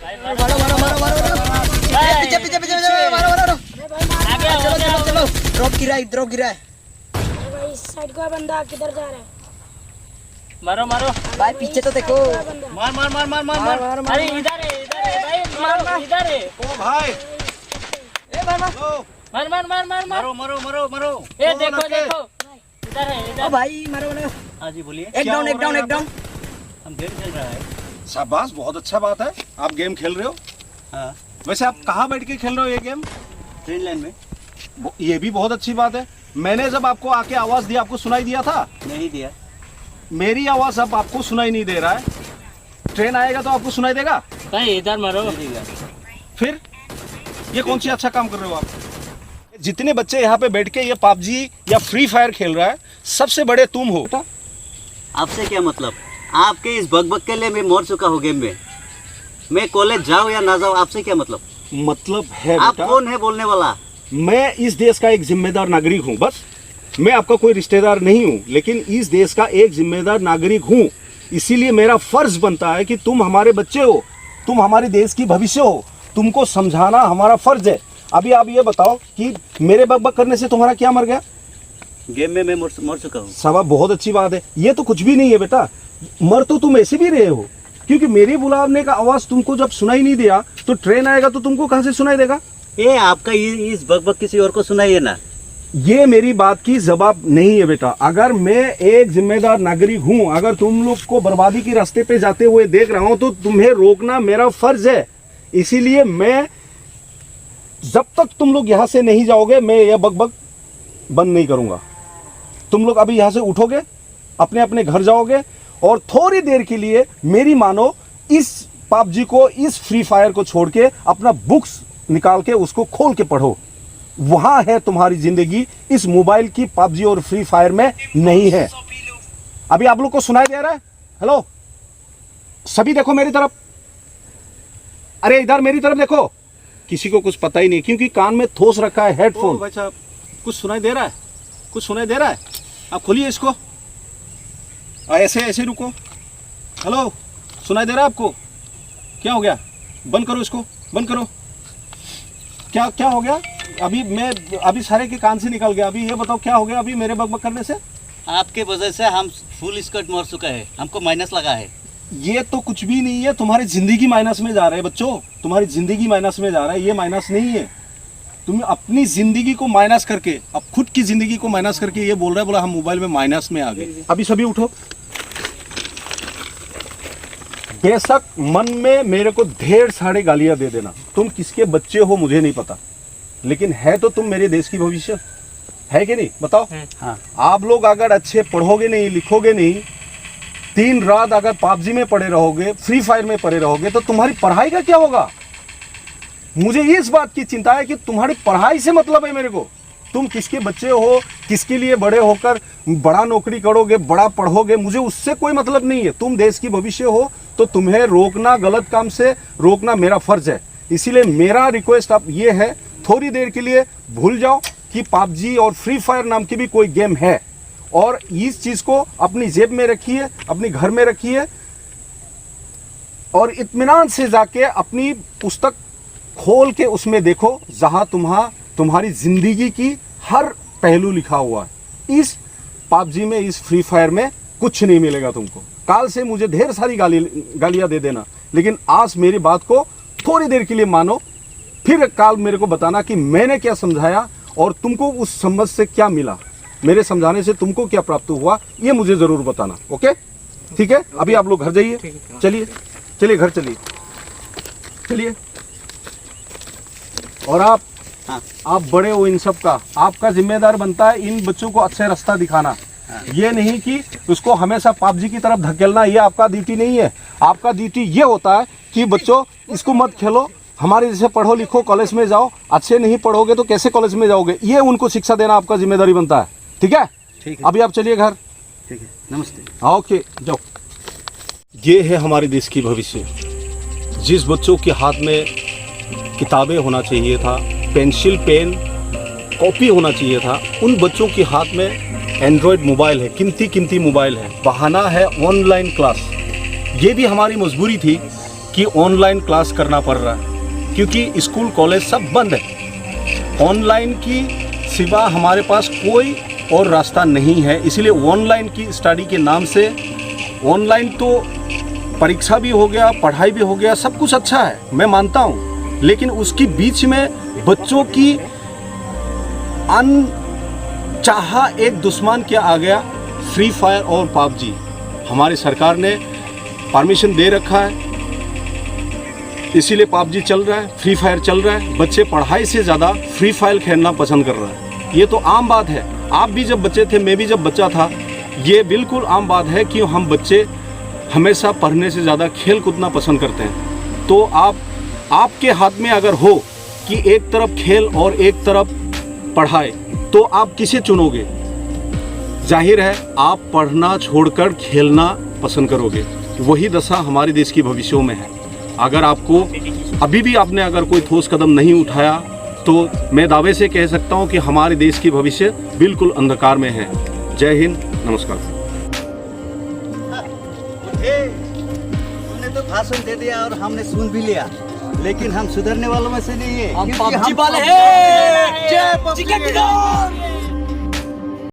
मारो मारो मारो मारो पीछे पीछे पीछे मारो मारो चलो चलो चलो ड्रॉप गिरा है भाई इस साइड का बंदा किधर जा रहा है? मारो मारो भाई पीछे तो देखो मार मार मार मार मार मार अरे इधर है भाई मार इधर है ओ भाई ए भाई मार मार मार मार मार मरो मरो मरो ये देखो देखो इधर है ओ इधर भाई मारो मारो हाँ जी बोलिए एक डाउन हम गेम खेल रहा है शाबाश, बहुत अच्छा बात है। आप गेम खेल रहे हो। हाँ वैसे आप कहाँ बैठ के खेल रहे हो ये गेम? ट्रेन लाइन में ये भी बहुत अच्छी बात है। मैंने जब आपको आके आवाज दी, आपको सुनाई दिया था? नहीं दिया मेरी आवाज अब आपको सुनाई नहीं दे रहा है। ट्रेन आएगा तो आपको सुनाई देगा। भाई इधर मारो फिर ये कौन सी अच्छा काम कर रहे हो आप? जितने बच्चे यहाँ पे बैठ के ये पबजी या फ्री फायर खेल रहा है, सबसे बड़े तुम हो। आपसे क्या मतलब? आपके इस बकबक के लिए मैं मर चुका हूँ गेम में। मैं कॉलेज जाऊँ या ना जाऊँ, आपसे क्या मतलब? मतलब है आप बेटा, कौन है बोलने वाला? मैं इस देश का एक जिम्मेदार नागरिक हूँ। बस मैं आपका कोई रिश्तेदार नहीं हूँ, लेकिन इस देश का एक जिम्मेदार नागरिक हूँ। इसीलिए मेरा फर्ज बनता है कि तुम हमारे बच्चे हो, तुम हमारे देश की भविष्य हो, तुमको समझाना हमारा फर्ज है। अभी आप ये बताओ कि मेरे बकबक करने से तुम्हारा क्या मर गया? गेम में मैं मर चुका हूँ। सब बहुत अच्छी बात है। ये तो कुछ भी नहीं है बेटा, मर तो तुम ऐसे भी रहे हो, क्योंकि मेरी बुलाने का आवाज तुमको जब सुनाई नहीं दिया तो ट्रेन आएगा तो तुमको कहाँ से सुनाई देगा? ये आपका इस बकबक किसी और को सुनाइए ना। ये मेरी बात की जवाब नहीं है बेटा। अगर मैं एक जिम्मेदार नागरिक हूँ, अगर तुम लोग को बर्बादी के रास्ते पे जाते हुए देख रहा हूँ तो तुम्हें रोकना मेरा फर्ज है। इसीलिए मैं जब तक तुम लोग यहाँ से नहीं जाओगे, मैं यह बकबक बंद नहीं करूँगा। तुम लोग अभी यहाँ से उठोगे, अपने अपने घर जाओगे और थोड़ी देर के लिए मेरी मानो, इस पबजी को, इस फ्री फायर को छोड़ के अपना बुक्स निकाल के उसको खोल के पढ़ो। वहां है तुम्हारी जिंदगी, इस मोबाइल की पबजी और फ्री फायर में नहीं है। अभी आप लोग को सुनाई दे रहा है? हेलो, सभी देखो मेरी तरफ। अरे इधर मेरी तरफ देखो। किसी को कुछ पता ही नहीं, क्योंकि कान में ठोस रखा है हेडफोन। भाई साहब, कुछ सुनाई दे रहा है? कुछ सुनाई दे रहा है? आप खोलिए इसको। ऐसे ऐसे रुको। हेलो, सुनाई दे रहा है आपको? क्या हो गया? बंद करो इसको, बंद करो। क्या क्या हो गया? अभी सारे के कान से निकल गया। अभी ये बताओ क्या हो गया अभी मेरे बकबक करने से? आपके वजह से हम फुल स्कर्ट मर चुका है, हमको माइनस लगा है। ये तो कुछ भी नहीं है, तुम्हारी जिंदगी माइनस में जा रहा है बच्चों। तुम्हारी जिंदगी माइनस में जा रहा है, ये माइनस नहीं है। तुम अपनी जिंदगी को माइनस करके, अब खुद की जिंदगी को माइनस करके ये बोल रहा है, बोला हम मोबाइल में माइनस में आ गए। अभी सभी उठो। बेशक मन में मेरे को ढेर सारे गालियां दे देना, तुम किसके बच्चे हो मुझे नहीं पता, लेकिन है तो तुम मेरे देश की भविष्य, है कि नहीं? बताओ। हाँ। आप लोग अगर अच्छे पढ़ोगे नहीं, लिखोगे नहीं, दिन रात अगर पबजी में पड़े रहोगे, फ्री फायर में पड़े रहोगे, तो तुम्हारी पढ़ाई का क्या होगा? मुझे इस बात की चिंता है कि तुम्हारी पढ़ाई से मतलब है मेरे को। तुम किसके बच्चे हो, किसके लिए बड़े होकर बड़ा नौकरी करोगे, बड़ा पढ़ोगे, मुझे उससे कोई मतलब नहीं है। तुम देश की भविष्य हो, तो तुम्हें रोकना, गलत काम से रोकना मेरा फर्ज है। इसीलिए मेरा रिक्वेस्ट अब ये है, थोड़ी देर के लिए भूल जाओ कि पबजी और फ्री फायर नाम की भी कोई गेम है, और इस चीज को अपनी जेब में रखिए, अपने घर में रखिए, और इत्मीनान से जाके अपनी पुस्तक खोल के उसमें देखो, जहां तुम्हारी जिंदगी की हर पहलू लिखा हुआ है। इस पबजी में, इस फ्री फायर में कुछ नहीं मिलेगा तुमको। काल से मुझे ढेर सारी गालियां दे देना, लेकिन आज मेरी बात को थोड़ी देर के लिए मानो, फिर काल मेरे को बताना कि मैंने क्या समझाया और तुमको उस समझ से क्या मिला, मेरे समझाने से तुमको क्या प्राप्त हुआ, ये मुझे जरूर बताना। ओके, ठीक है? अभी आप लोग घर जाइए। चलिए चलिए घर चलिए, चलिए। और आप, हाँ। आप बड़े हो इन सब का, आपका जिम्मेदार बनता है इन बच्चों को अच्छे रास्ता दिखाना। ये नहीं कि उसको हमेशा पबजी की तरफ धकेलना, ये आपका ड्यूटी नहीं है। आपका ड्यूटी ये होता है कि बच्चों इसको मत खेलो, हमारे जैसे पढ़ो लिखो, कॉलेज में जाओ। अच्छे नहीं पढ़ोगे तो कैसे कॉलेज में जाओगे, ये उनको शिक्षा देना आपका जिम्मेदारी बनता है। ठीक है? ठीक है। अभी आप चलिए घर। ठीक है, नमस्ते। हाँ, ओके, जाओ। ये है हमारे देश की भविष्य। जिस बच्चों के हाथ में किताबें होना चाहिए था, पेंसिल पेन कॉपी होना चाहिए था, उन बच्चों के हाथ में एंड्रॉयड मोबाइल है, कीमती मोबाइल है। बहाना है ऑनलाइन क्लास। ये भी हमारी मजबूरी थी कि ऑनलाइन क्लास करना पड़ रहा है, क्योंकि स्कूल कॉलेज सब बंद है। ऑनलाइन की सिवा हमारे पास कोई और रास्ता नहीं है। इसलिए ऑनलाइन की स्टडी के नाम से, ऑनलाइन तो परीक्षा भी हो गया, पढ़ाई भी हो गया, सब कुछ अच्छा है, मैं मानता हूँ, लेकिन उसके बीच में बच्चों की अनचाहा एक दुश्मन क्या आ गया, फ्री फायर और पबजी। हमारी सरकार ने परमिशन दे रखा है, इसीलिए पबजी चल रहा है, फ्री फायर चल रहा है। बच्चे पढ़ाई से ज़्यादा फ्री फायर खेलना पसंद कर रहे हैं। ये तो आम बात है, आप भी जब बच्चे थे, मैं भी जब बच्चा था, ये बिल्कुल आम बात है कि हम बच्चे हमेशा पढ़ने से ज़्यादा खेल कूदना पसंद करते हैं। तो आपके हाथ में अगर हो कि एक तरफ खेल और एक तरफ पढ़ाई, तो आप किसे चुनोगे? जाहिर है आप पढ़ना छोड़कर खेलना पसंद करोगे। वही दशा हमारे देश की भविष्यों में है। अगर आपको अभी भी आपने अगर कोई ठोस कदम नहीं उठाया, तो मैं दावे से कह सकता हूं कि हमारे देश की भविष्य बिल्कुल अंधकार में है। जय हिंद, नमस्कार। तुमने तो भाषण दे दिया और हमने सुन भी लिया, लेकिन हम सुधरने वालों में से नहीं है। हम पबजी वाले हैं। जय पबजी।